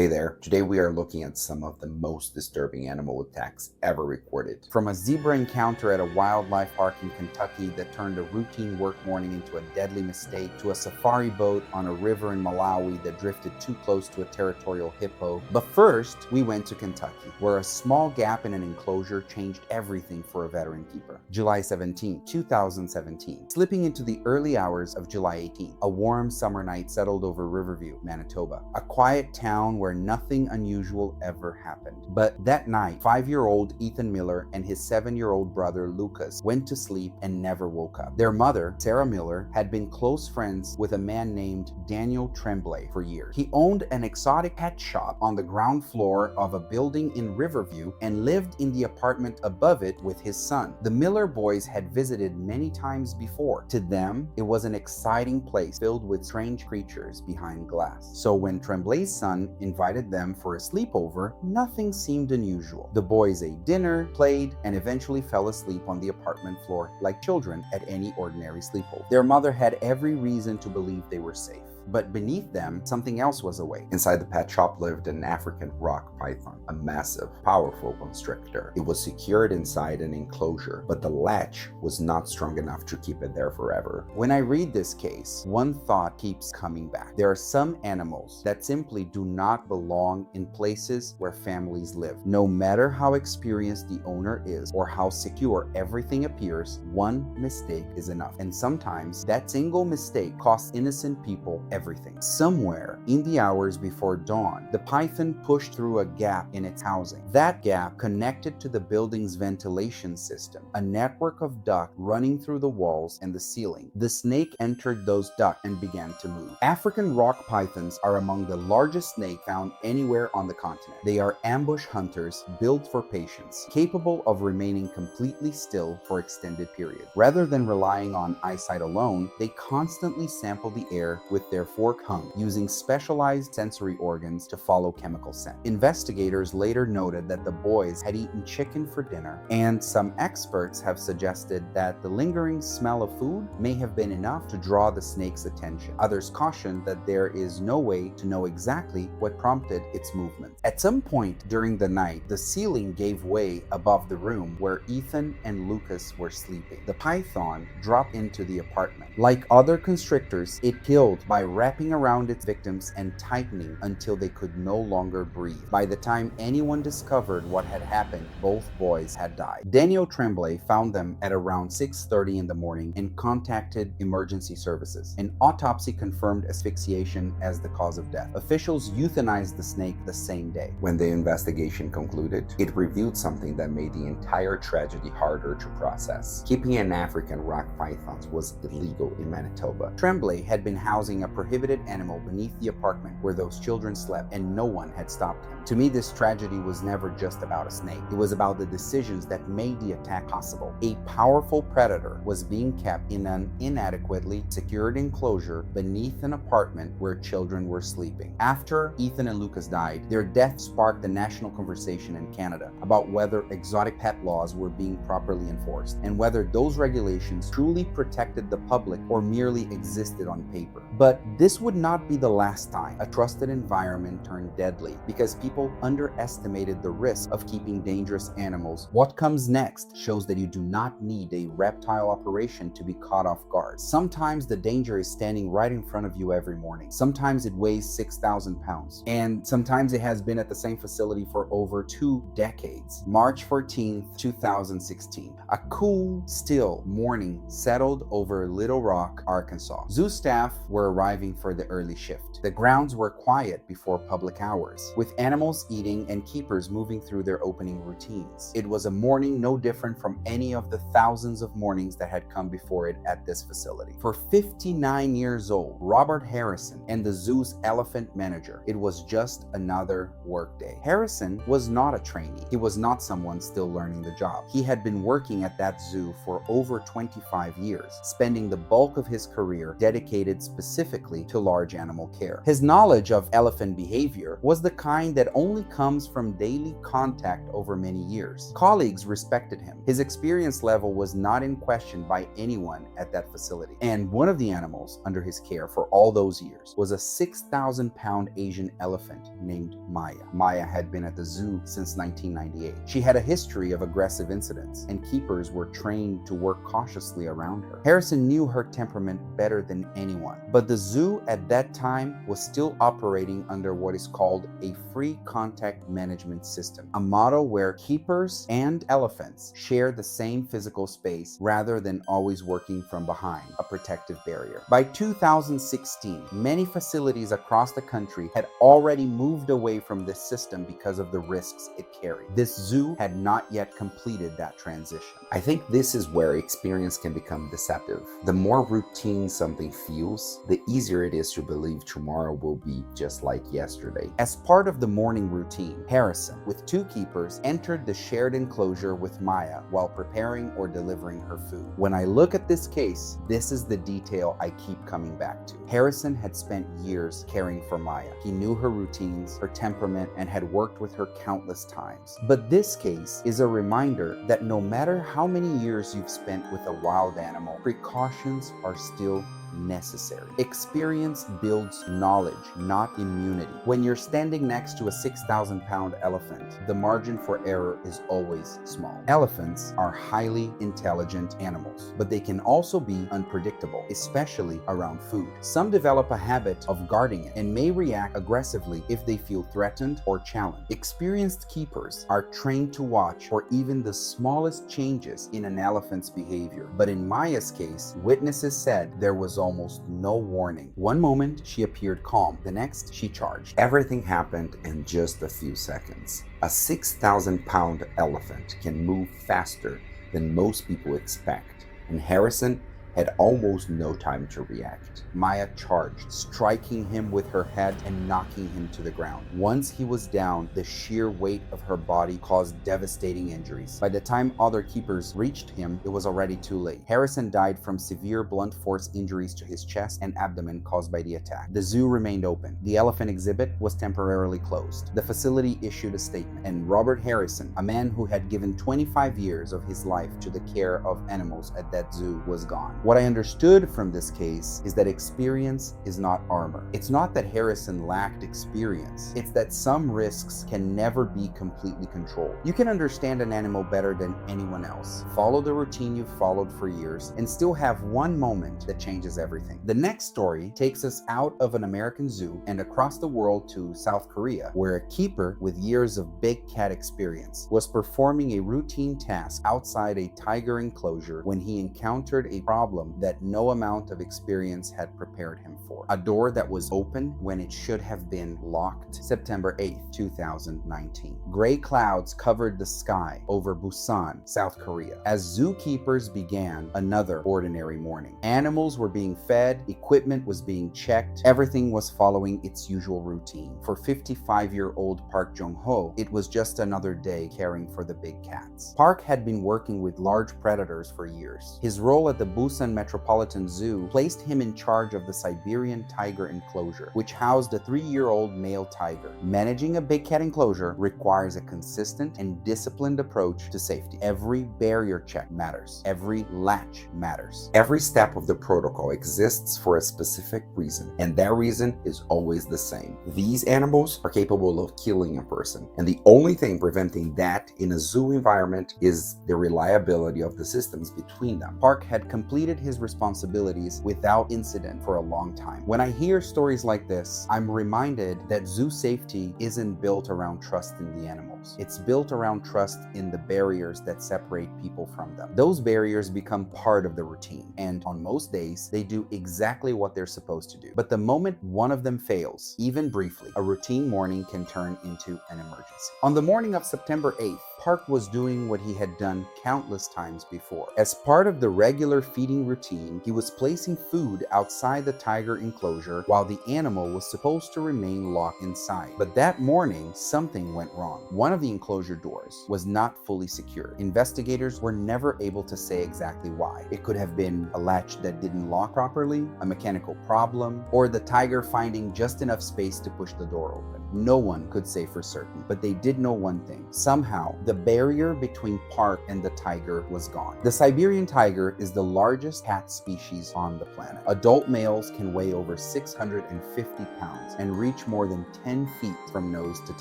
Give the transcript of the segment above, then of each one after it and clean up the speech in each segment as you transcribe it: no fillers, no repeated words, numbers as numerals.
Hey there, today we are looking at some of the most disturbing animal attacks ever recorded. From a zebra encounter at a wildlife park in Kentucky that turned a routine work morning into a deadly mistake, to a safari boat on a river in Malawi that drifted too close to a territorial hippo. But first, we went to Kentucky, where a small gap in an enclosure changed everything for a veteran keeper. July 17, 2017. Slipping into the early hours of July 18, a warm summer night settled over Riverview, Manitoba, a quiet town where nothing unusual ever happened. But that night, 5-year-old Ethan Miller and his 7-year-old brother Lucas went to sleep and never woke up. Their mother, Sarah Miller, had been close friends with a man named Daniel Tremblay for years. He owned an exotic pet shop on the ground floor of a building in Riverview and lived in the apartment above it with his son. The Miller boys had visited many times before. To them, it was an exciting place filled with strange creatures behind glass. So when Tremblay's son invited them for a sleepover, nothing seemed unusual. The boys ate dinner, played, and eventually fell asleep on the apartment floor like children at any ordinary sleepover. Their mother had every reason to believe they were safe. But beneath them, something else was awake. Inside the pet shop lived an African rock python, a massive, powerful constrictor. It was secured inside an enclosure, but the latch was not strong enough to keep it there forever. When I read this case, one thought keeps coming back. There are some animals that simply do not belong in places where families live. No matter how experienced the owner is or how secure everything appears, one mistake is enough. And sometimes that single mistake costs innocent people everything. Somewhere in the hours before dawn, the python pushed through a gap in its housing. That gap connected to the building's ventilation system, a network of ducts running through the walls and the ceiling. The snake entered those ducts and began to move. African rock pythons are among the largest snakes found anywhere on the continent. They are ambush hunters built for patience, capable of remaining completely still for extended periods. Rather than relying on eyesight alone, they constantly sample the air with their fork hung, using specialized sensory organs to follow chemical scent. Investigators later noted that the boys had eaten chicken for dinner, and some experts have suggested that the lingering smell of food may have been enough to draw the snake's attention. Others cautioned that there is no way to know exactly what prompted its movement. At some point during the night, the ceiling gave way above the room where Ethan and Lucas were sleeping. The python dropped into the apartment. Like other constrictors, it killed by wrapping around its victims and tightening until they could no longer breathe. By the time anyone discovered what had happened, both boys had died. Daniel Tremblay found them at around 6:30 in the morning and contacted emergency services. An autopsy confirmed asphyxiation as the cause of death. Officials euthanized the snake the same day. When the investigation concluded, it revealed something that made the entire tragedy harder to process. Keeping an African rock python was illegal in Manitoba. Tremblay had been housing a prohibited animal beneath the apartment where those children slept, and no one had stopped him. To me, this tragedy was never just about a snake. It was about the decisions that made the attack possible. A powerful predator was being kept in an inadequately secured enclosure beneath an apartment where children were sleeping. After Ethan and Lucas died, their death sparked a national conversation in Canada about whether exotic pet laws were being properly enforced and whether those regulations truly protected the public or merely existed on paper. But this would not be the last time a trusted environment turned deadly because people underestimated the risk of keeping dangerous animals. What comes next shows that you do not need a reptile operation to be caught off guard. Sometimes the danger is standing right in front of you every morning. Sometimes it weighs 6,000 pounds. And sometimes it has been at the same facility for over 2 decades. March 14th, 2016. A cool, still morning settled over Little Rock, Arkansas. Zoo staff were arriving for the early shift. The grounds were quiet before public hours, with animals eating and keepers moving through their opening routines. It was a morning no different from any of the thousands of mornings that had come before it at this facility. For 59 years old, Robert Harrison, and the zoo's elephant manager, it was just another workday. Harrison was not a trainee. He was not someone still learning the job. He had been working at that zoo for over 25 years, spending the bulk of his career dedicated specifically directly to large animal care. His knowledge of elephant behavior was the kind that only comes from daily contact over many years. Colleagues respected him. His experience level was not in question by anyone at that facility. And one of the animals under his care for all those years was a 6,000-pound Asian elephant named Maya. Maya had been at the zoo since 1998. She had a history of aggressive incidents, and keepers were trained to work cautiously around her. Harrison knew her temperament better than anyone, but the zoo at that time was still operating under what is called a free contact management system, a model where keepers and elephants share the same physical space rather than always working from behind a protective barrier. By 2016, many facilities across the country had already moved away from this system because of the risks it carried. This zoo had not yet completed that transition. I think this is where experience can become deceptive. The more routine something feels, the easier it is to believe tomorrow will be just like yesterday. As part of the morning routine, Harrison, with two keepers, entered the shared enclosure with Maya while preparing or delivering her food. When I look at this case, this is the detail I keep coming back to. Harrison had spent years caring for Maya. He knew her routines, her temperament, and had worked with her countless times. But this case is a reminder that no matter how many years you've spent with a wild animal, precautions are still necessary. Experience builds knowledge, not immunity. When you're standing next to a 6,000-pound elephant, the margin for error is always small. Elephants are highly intelligent animals, but they can also be unpredictable, especially around food. Some develop a habit of guarding it and may react aggressively if they feel threatened or challenged. Experienced keepers are trained to watch for even the smallest changes in an elephant's behavior. But in Maya's case, witnesses said there was almost no warning. One moment she appeared calm, the next she charged. Everything happened in just a few seconds. A 6,000-pound elephant can move faster than most people expect, and Harrison had almost no time to react. Maya charged, striking him with her head and knocking him to the ground. Once he was down, the sheer weight of her body caused devastating injuries. By the time other keepers reached him, it was already too late. Harrison died from severe blunt force injuries to his chest and abdomen caused by the attack. The zoo remained open. The elephant exhibit was temporarily closed. The facility issued a statement, and Robert Harrison, a man who had given 25 years of his life to the care of animals at that zoo, was gone. What I understood from this case is that experience is not armor. It's not that Harrison lacked experience. It's that some risks can never be completely controlled. You can understand an animal better than anyone else, follow the routine you've followed for years, and still have one moment that changes everything. The next story takes us out of an American zoo and across the world to South Korea, where a keeper with years of big cat experience was performing a routine task outside a tiger enclosure when he encountered a problem that no amount of experience had prepared him for. A door that was open when it should have been locked. September 8th, 2019. Gray clouds covered the sky over Busan, South Korea, as zookeepers began another ordinary morning. Animals were being fed, equipment was being checked, everything was following its usual routine. For 55-year-old Park Jong-ho, it was just another day caring for the big cats. Park had been working with large predators for years. His role at the Busan Metropolitan Zoo placed him in charge of the Siberian tiger enclosure, which housed a 3-year-old male tiger. Managing a big cat enclosure requires a consistent and disciplined approach to safety. Every barrier check matters. Every latch matters. Every step of the protocol exists for a specific reason, and that reason is always the same. These animals are capable of killing a person, and the only thing preventing that in a zoo environment is the reliability of the systems between them. Park had completed his responsibilities without incident for a long time. When I hear stories like this, I'm reminded that zoo safety isn't built around trust in the animals. It's built around trust in the barriers that separate people from them. Those barriers become part of the routine, and on most days, they do exactly what they're supposed to do. But the moment one of them fails, even briefly, a routine morning can turn into an emergency. On the morning of September 8th, Park was doing what he had done countless times before. As part of the regular feeding routine, he was placing food outside the tiger enclosure while the animal was supposed to remain locked inside. But that morning, something went wrong. One one of the enclosure doors was not fully secure. Investigators were never able to say exactly why. It could have been a latch that didn't lock properly, a mechanical problem, or the tiger finding just enough space to push the door open. No one could say for certain, but they did know one thing. Somehow, the barrier between Park and the tiger was gone. The Siberian tiger is the largest cat species on the planet. Adult males can weigh over 650 pounds and reach more than 10 feet from nose to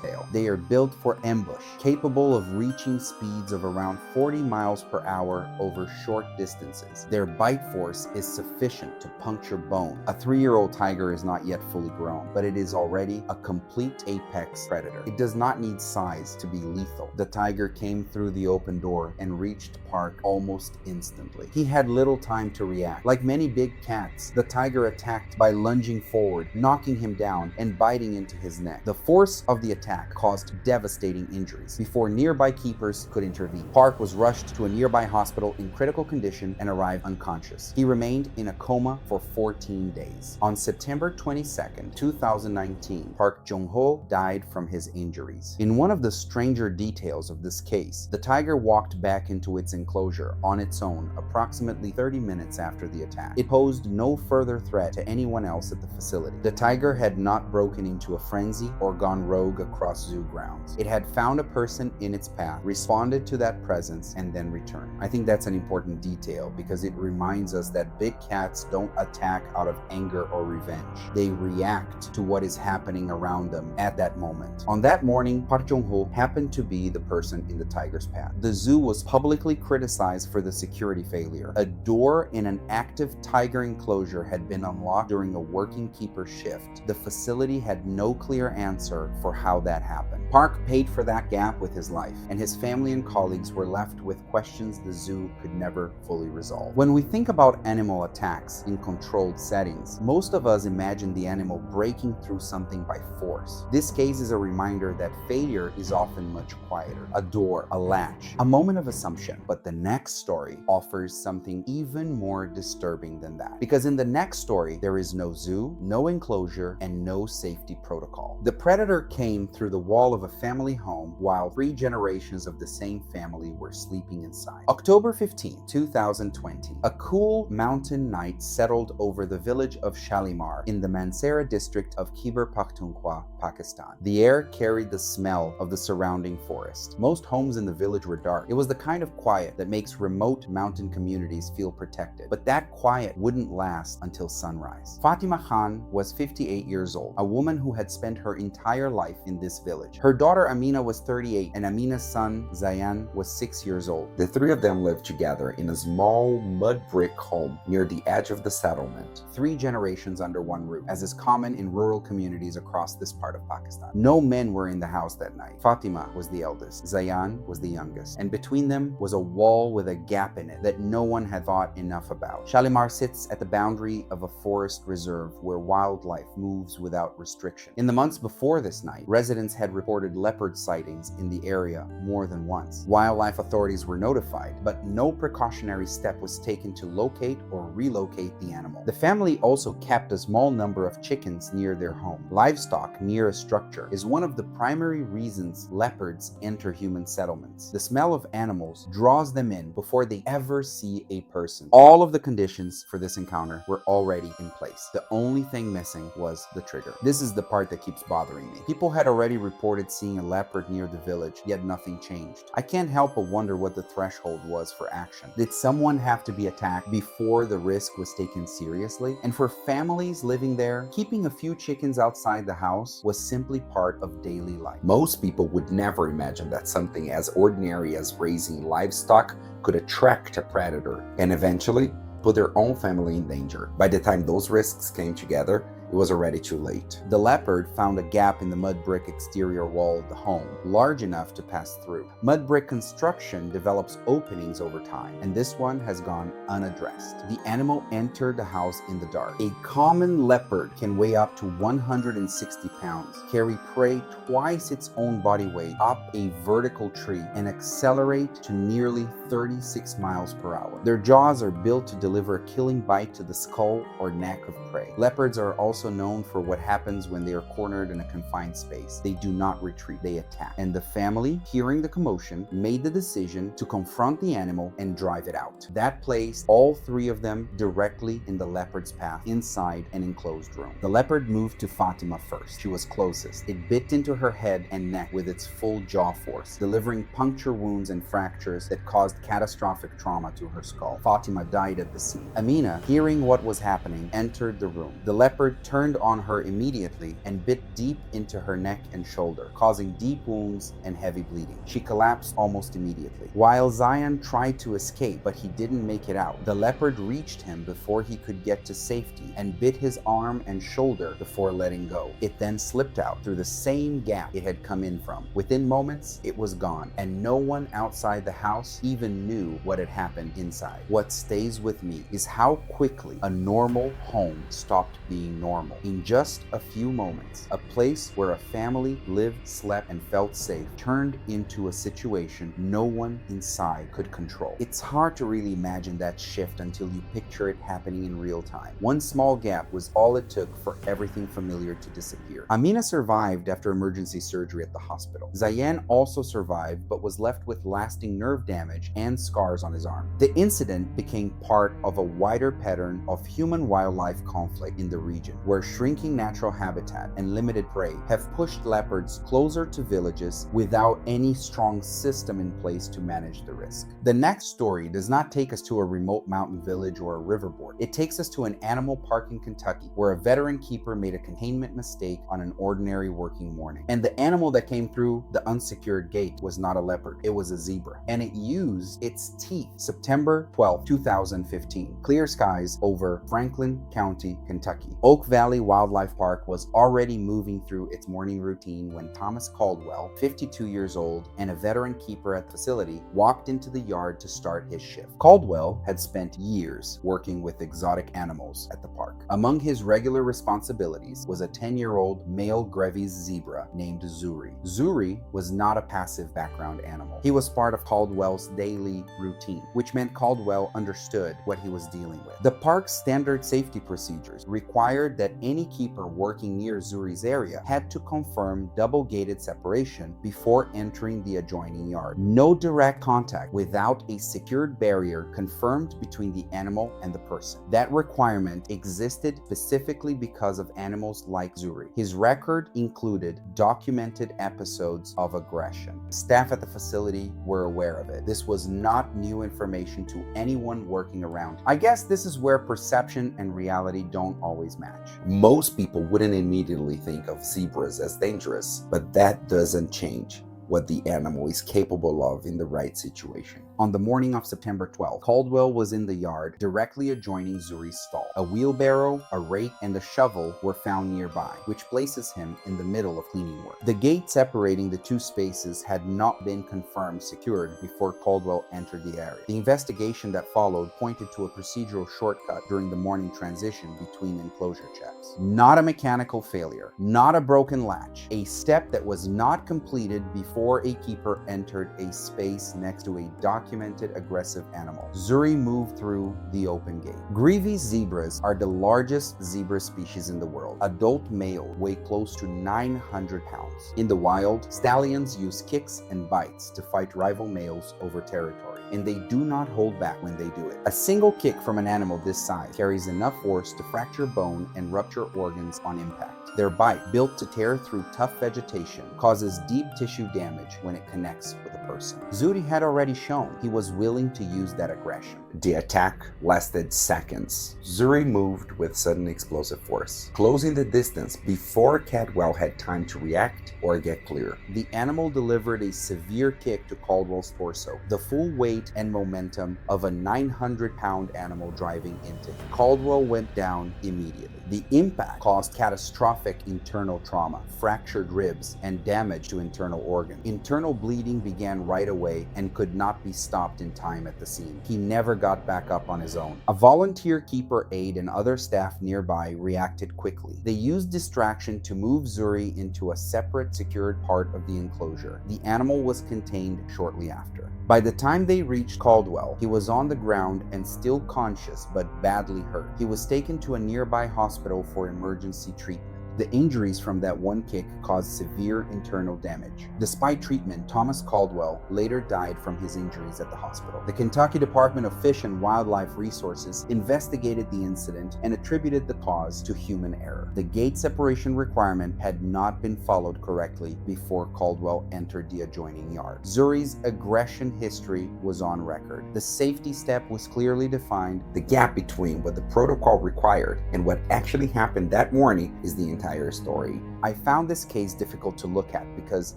tail. They are built for ambush, capable of reaching speeds of around 40 miles per hour over short distances. Their bite force is sufficient to puncture bone. A 3-year-old tiger is not yet fully grown, but it is already a complete apex predator. It does not need size to be lethal. The tiger came through the open door and reached Park almost instantly. He had little time to react. Like many big cats, the tiger attacked by lunging forward, knocking him down and biting into his neck. The force of the attack caused devastating injuries before nearby keepers could intervene. Park was rushed to a nearby hospital in critical condition and arrived unconscious. He remained in a coma for 14 days. On September 22nd, 2019, Park Jong-ho died from his injuries. In one of the stranger details of this case, the tiger walked back into its enclosure on its own approximately 30 minutes after the attack. It posed no further threat to anyone else at the facility. The tiger had not broken into a frenzy or gone rogue across zoo grounds. It had found a person in its path, responded to that presence, and then returned. I think that's an important detail because it reminds us that big cats don't attack out of anger or revenge. They react to what is happening around them at that moment. On that morning, Park Jong-ho happened to be the person in the tiger's path. The zoo was publicly criticized for the security failure. A door in an active tiger enclosure had been unlocked during a working keeper shift. The facility had no clear answer for how that happened. Park paid for that gap with his life, and his family and colleagues were left with questions the zoo could never fully resolve. When we think about animal attacks in controlled settings, most of us imagine the animal breaking through something by force. This case is a reminder that failure is often much quieter. A door, a latch, a moment of assumption. But the next story offers something even more disturbing than that. Because in the next story, there is no zoo, no enclosure, and no safety protocol. The predator came through the wall of a family home while 3 generations of the same family were sleeping inside. October 15, 2020, a cool mountain night settled over the village of Shalimar in the Mansehra district of Khyber Pakhtunkhwa, Pakistan. The air carried the smell of the surrounding forest. Most homes in the village were dark. It was the kind of quiet that makes remote mountain communities feel protected. But that quiet wouldn't last until sunrise. Fatima Khan was 58 years old, a woman who had spent her entire life in this village. Her daughter Amina was 38, and Amina's son Zayan was 6 years old. The 3 of them lived together in a small mud brick home near the edge of the settlement. 3 generations under one roof, as is common in rural communities across this part of Pakistan. No men were in the house that night. Fatima was the eldest, Zayan was the youngest, and between them was a wall with a gap in it that no one had thought enough about. Shalimar sits at the boundary of a forest reserve where wildlife moves without restriction. In the months before this night, residents had reported leopard sightings in the area more than once. Wildlife authorities were notified, but no precautionary step was taken to locate or relocate the animal. The family also kept a small number of chickens near their home. Livestock near a structure is one of the primary reasons leopards enter human settlements. The smell of animals draws them in before they ever see a person. All of the conditions for this encounter were already in place. The only thing missing was the trigger. This is the part that keeps bothering me. People had already reported seeing a leopard near the village, yet nothing changed. I can't help but wonder what the threshold was for action. Did someone have to be attacked before the risk was taken seriously? And for families living there, keeping a few chickens outside the house was simply part of daily life. Most people would never imagine that something as ordinary as raising livestock could attract a predator and eventually put their own family in danger. By the time those risks came together, it was already too late. The leopard found a gap in the mud brick exterior wall of the home, large enough to pass through. Mud brick construction develops openings over time, and this one has gone unaddressed. The animal entered the house in the dark. A common leopard can weigh up to 160 pounds, carry prey twice its own body weight up a vertical tree, and accelerate to nearly 36 miles per hour. Their jaws are built to deliver a killing bite to the skull or neck of prey. Leopards are also also known for what happens when they are cornered in a confined space. They do not retreat, they attack. And the family, hearing the commotion, made the decision to confront the animal and drive it out. That placed all three of them directly in the leopard's path inside an enclosed room. The leopard moved to Fatima first. She was closest. It bit into her head and neck with its full jaw force, delivering puncture wounds and fractures that caused catastrophic trauma to her skull. Fatima died at the scene. Amina, hearing what was happening, entered the room. The leopard turned on her immediately and bit deep into her neck and shoulder, causing deep wounds and heavy bleeding. She collapsed almost immediately. While Zayan tried to escape, but he didn't make it out, the leopard reached him before he could get to safety and bit his arm and shoulder before letting go. It then slipped out through the same gap it had come in from. Within moments, it was gone, and no one outside the house even knew what had happened inside. What stays with me is how quickly a normal home stopped being normal. In just a few moments, a place where a family lived, slept, and felt safe turned into a situation no one inside could control. It's hard to really imagine that shift until you picture it happening in real time. One small gap was all it took for everything familiar to disappear. Amina survived after emergency surgery at the hospital. Zayan also survived, but was left with lasting nerve damage and scars on his arm. The incident became part of a wider pattern of human-wildlife conflict in the region, where shrinking natural habitat and limited prey have pushed leopards closer to villages without any strong system in place to manage the risk. The next story does not take us to a remote mountain village or a riverboard. It takes us to an animal park in Kentucky, where a veteran keeper made a containment mistake on an ordinary working morning. And the animal that came through the unsecured gate was not a leopard, it was a zebra. And it used its teeth. September 12, 2015. Clear skies over Franklin County, Kentucky. Oak Valley Wildlife Park was already moving through its morning routine when Thomas Caldwell, 52 years old and a veteran keeper at the facility, walked into the yard to start his shift. Caldwell had spent years working with exotic animals at the park. Among his regular responsibilities was a 10-year-old male Grevy's zebra named Zuri. Zuri was not a passive background animal. He was part of Caldwell's daily routine, which meant Caldwell understood what he was dealing with. The park's standard safety procedures required that any keeper working near Zuri's area had to confirm double-gated separation before entering the adjoining yard. No direct contact without a secured barrier confirmed between the animal and the person. That requirement existed specifically because of animals like Zuri. His record included documented episodes of aggression. Staff at the facility were aware of it. This was not new information to anyone working around. I guess this is where perception and reality don't always match. Most people wouldn't immediately think of zebras as dangerous, but that doesn't change what the animal is capable of in the right situation. On the morning of September 12th, Caldwell was in the yard directly adjoining Zuri's stall. A wheelbarrow, a rake, and a shovel were found nearby, which places him in the middle of cleaning work. The gate separating the two spaces had not been confirmed secured before Caldwell entered the area. The investigation that followed pointed to a procedural shortcut during the morning transition between enclosure checks. Not a mechanical failure, not a broken latch, a step that was not completed before a keeper entered a space next to a documented aggressive animal. Zuri moved through the open gate. Grevy's zebras are the largest zebra species in the world. Adult males weigh close to 900 pounds. In the wild, stallions use kicks and bites to fight rival males over territory, and they do not hold back when they do it. A single kick from an animal this size carries enough force to fracture bone and rupture organs on impact. Their bite, built to tear through tough vegetation, causes deep tissue damage when it connects with a person. Zuri had already shown he was willing to use that aggression. The attack lasted seconds. Zuri moved with sudden explosive force, closing the distance before Caldwell had time to react or get clear. The animal delivered a severe kick to Caldwell's torso, the full weight and momentum of a 900-pound animal driving into him. Caldwell went down immediately. The impact caused catastrophic internal trauma, fractured ribs, and damage to internal organs. Internal bleeding began right away and could not be stopped in time at the scene. He never got back up on his own. A volunteer keeper aide and other staff nearby reacted quickly. They used distraction to move Zuri into a separate secured part of the enclosure. The animal was contained shortly after. By the time they reached Caldwell, he was on the ground and still conscious but badly hurt. He was taken to a nearby hospital for emergency treatment. The injuries from that one kick caused severe internal damage. Despite treatment, Thomas Caldwell later died from his injuries at the hospital. The Kentucky Department of Fish and Wildlife Resources investigated the incident and attributed the cause to human error. The gate separation requirement had not been followed correctly before Caldwell entered the adjoining yard. Zuri's aggression history was on record. The safety step was clearly defined. The gap between what the protocol required and what actually happened that morning is the entire story. I found this case difficult to look at because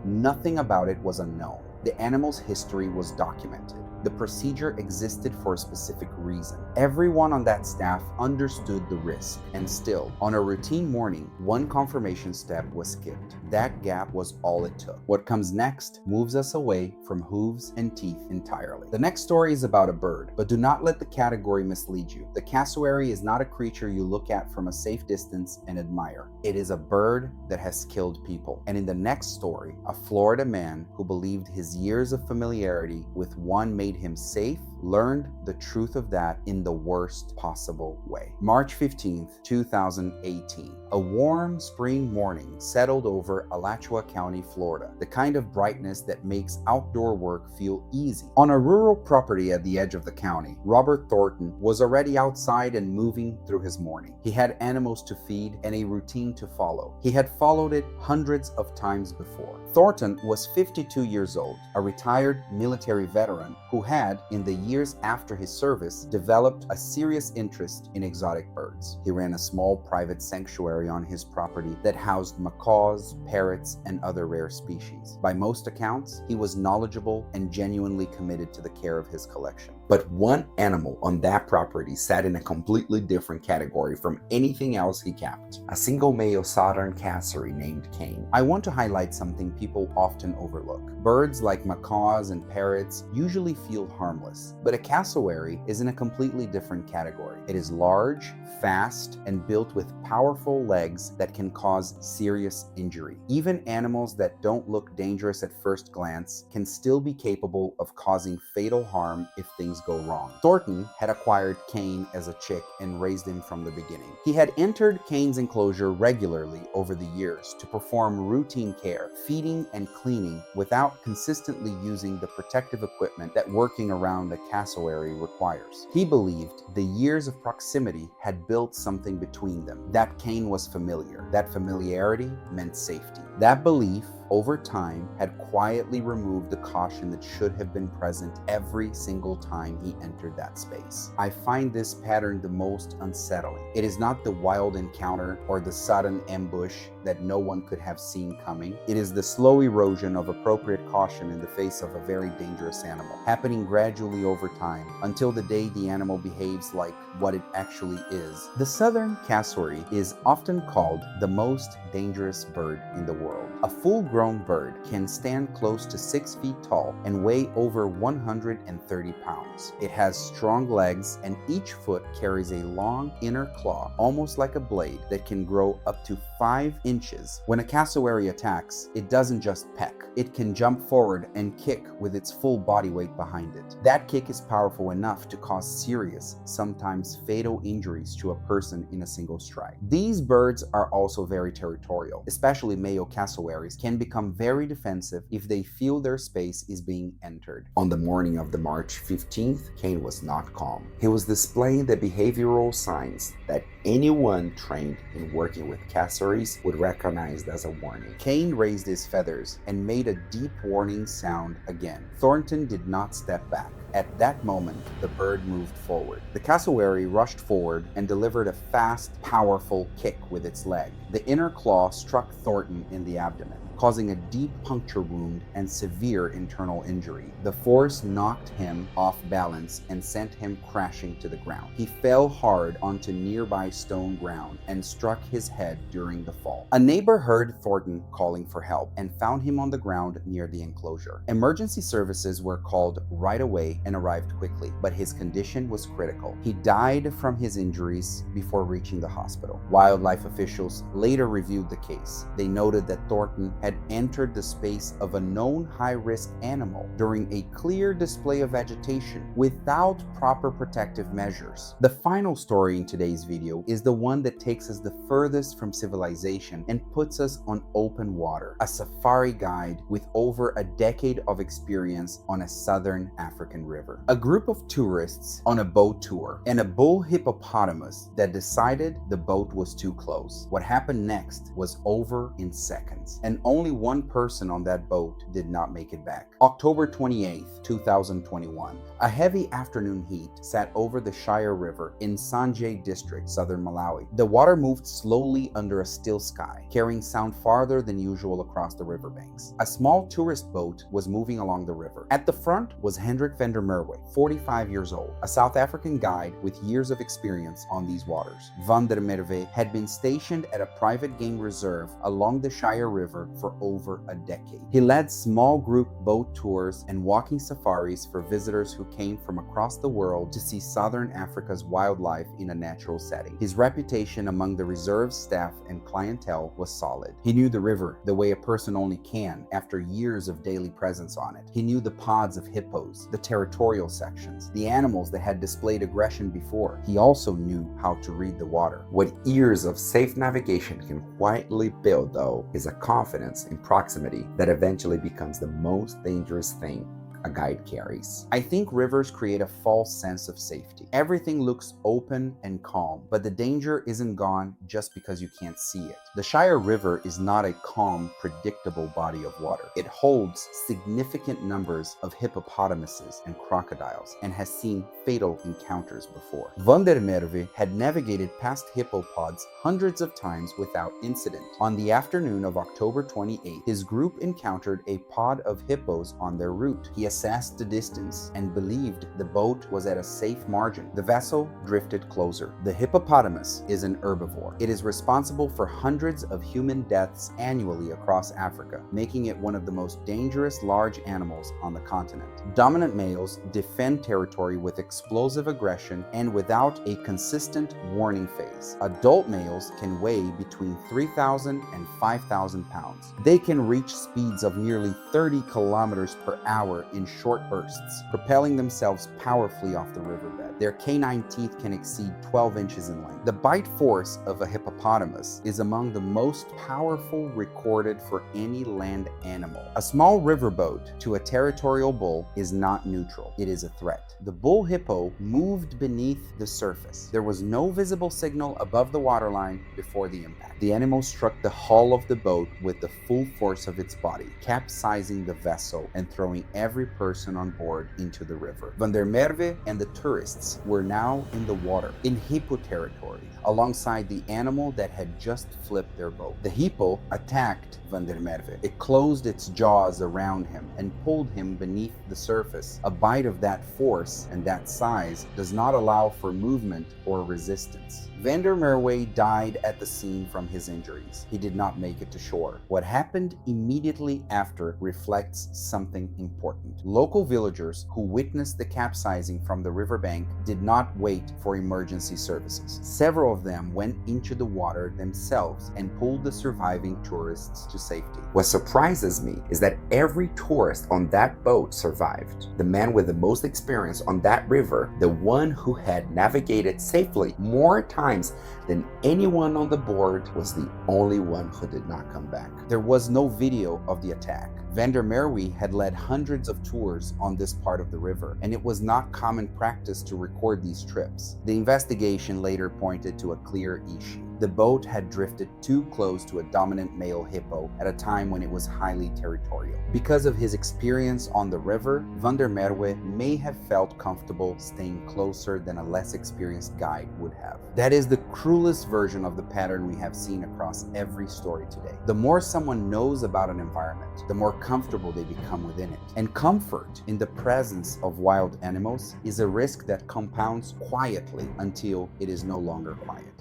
nothing about it was unknown. The animal's history was documented. The procedure existed for a specific reason. Everyone on that staff understood the risk, and still, on a routine morning, one confirmation step was skipped. That gap was all it took. What comes next moves us away from hooves and teeth entirely. The next story is about a bird, but do not let the category mislead you. The cassowary is not a creature you look at from a safe distance and admire. It is a bird that has killed people. And in the next story, a Florida man who believed his years of familiarity with one made him safe learned the truth of that in the worst possible way. March 15th, 2018. A warm spring morning settled over Alachua County, Florida, the kind of brightness that makes outdoor work feel easy. On a rural property at the edge of the county, Robert Thornton was already outside and moving through his morning. He had animals to feed and a routine to follow. He had followed it hundreds of times before. Thornton was 52 years old, a retired military veteran who had, in the years after his service, developed a serious interest in exotic birds. He ran a small private sanctuary on his property that housed macaws, parrots, and other rare species. By most accounts, he was knowledgeable and genuinely committed to the care of his collection. But one animal on that property sat in a completely different category from anything else he kept. A single male southern cassowary named Cain. I want to highlight something people often overlook. Birds like macaws and parrots usually feel harmless, but a cassowary is in a completely different category. It is large, fast, and built with powerful legs that can cause serious injury. Even animals that don't look dangerous at first glance can still be capable of causing fatal harm if things go wrong. Thornton had acquired Cain as a chick and raised him from the beginning. He had entered Cain's enclosure regularly over the years to perform routine care, feeding and cleaning without consistently using the protective equipment that working around a cassowary requires. He believed the years of proximity had built something between them, that Cain was familiar. That familiarity meant safety. That belief, over time, had quietly removed the caution that should have been present every single time he entered that space. I find this pattern the most unsettling. It is not the wild encounter or the sudden ambush that no one could have seen coming. It is the slow erosion of appropriate caution in the face of a very dangerous animal, happening gradually over time until the day the animal behaves like what it actually is. The southern cassowary is often called the most dangerous bird in the world. A full-grown bird can stand close to 6 feet tall and weigh over 130 pounds. It has strong legs, and each foot carries a long inner claw, almost like a blade, that can grow up to 5 inches. When a cassowary attacks, it doesn't just peck. It can jump forward and kick with its full body weight behind it. That kick is powerful enough to cause serious, sometimes fatal injuries to a person in a single strike. These birds are also very territorial. Especially male cassowaries can become very defensive if they feel their space is being entered. On the morning of the March 15th, Cain was not calm. He was displaying the behavioral signs that anyone trained in working with cassowaries would recognize as a warning. Cain raised his feathers and made a deep warning sound again. Thornton did not step back. At that moment, the bird moved forward. The cassowary rushed forward and delivered a fast, powerful kick with its leg. The inner claw struck Thornton in the abdomen, causing a deep puncture wound and severe internal injury. The force knocked him off balance and sent him crashing to the ground. He fell hard onto nearby stone ground and struck his head during the fall. A neighbor heard Thornton calling for help and found him on the ground near the enclosure. Emergency services were called right away and arrived quickly, but his condition was critical. He died from his injuries before reaching the hospital. Wildlife officials later reviewed the case. They noted that Thornton had entered the space of a known high-risk animal during a clear display of vegetation without proper protective measures. The final story in today's video is the one that takes us the furthest from civilization and puts us on open water. A safari guide with over a decade of experience on a southern African river. A group of tourists on a boat tour and a bull hippopotamus that decided the boat was too close. What happened next was over in seconds, and only one person on that boat did not make it back. October 28th, 2021. A heavy afternoon heat sat over the Shire River in Sanje District, southern Malawi. The water moved slowly under a still sky, carrying sound farther than usual across the riverbanks. A small tourist boat was moving along the river. At the front was Hendrik van der Merwe, 45 years old, a South African guide with years of experience on these waters. Van der Merwe had been stationed at a private game reserve along the Shire River for over a decade. He led small group boat tours and walking safaris for visitors who came from across the world to see southern Africa's wildlife in a natural setting. His reputation among the reserve staff and clientele was solid. He knew the river the way a person only can after years of daily presence on it. He knew the pods of hippos, the territorial sections, the animals that had displayed aggression before. He also knew how to read the water. What years of safe navigation can quietly build, though, is a confidence in proximity that eventually becomes the most dangerous thing a guide carries. I think rivers create a false sense of safety. Everything looks open and calm, but the danger isn't gone just because you can't see it. The Shire River is not a calm, predictable body of water. It holds significant numbers of hippopotamuses and crocodiles and has seen fatal encounters before. Van der Merwe had navigated past hippopods hundreds of times without incident. On the afternoon of October 28th, his group encountered a pod of hippos on their route. He assessed the distance and believed the boat was at a safe margin. The vessel drifted closer. The hippopotamus is an herbivore. It is responsible for hundreds of human deaths annually across Africa, making it one of the most dangerous large animals on the continent. Dominant males defend territory with explosive aggression and without a consistent warning phase. Adult males can weigh between 3,000 and 5,000 pounds. They can reach speeds of nearly 30 kilometers per hour in short bursts, propelling themselves powerfully off the riverbed. Their canine teeth can exceed 12 inches in length. The bite force of a hippopotamus is among the most powerful recorded for any land animal. A small riverboat to a territorial bull is not neutral. It is a threat. The bull hippo moved beneath the surface. There was no visible signal above the waterline before the impact. The animal struck the hull of the boat with the full force of its body, capsizing the vessel and throwing every person on board into the river. Van der Merwe and the tourists were now in the water, in hippo territory, alongside the animal that had just flipped their boat. The hippo attacked Van der Merwe. It closed its jaws around him and pulled him beneath the surface. A bite of that force and that size does not allow for movement or resistance. Van der Merwe died at the scene from his injuries. He did not make it to shore. What happened immediately after reflects something important. Local villagers who witnessed the capsizing from the riverbank did not wait for emergency services. Several of them went into the water themselves and pulled the surviving tourists to safety. What surprises me is that every tourist on that boat survived. The man with the most experience on that river, the one who had navigated safely more times than anyone on the board, was the only one who did not come back. There was no video of the attack. Van der Merwe had led hundreds of tours on this part of the river, and it was not common practice to record these trips. The investigation later pointed to a clear issue. The boat had drifted too close to a dominant male hippo at a time when it was highly territorial. Because of his experience on the river, Van der Merwe may have felt comfortable staying closer than a less experienced guide would have. That is the cruelest version of the pattern we have seen across every story today. The more someone knows about an environment, the more comfortable they become within it. And comfort in the presence of wild animals is a risk that compounds quietly until it is no longer quiet.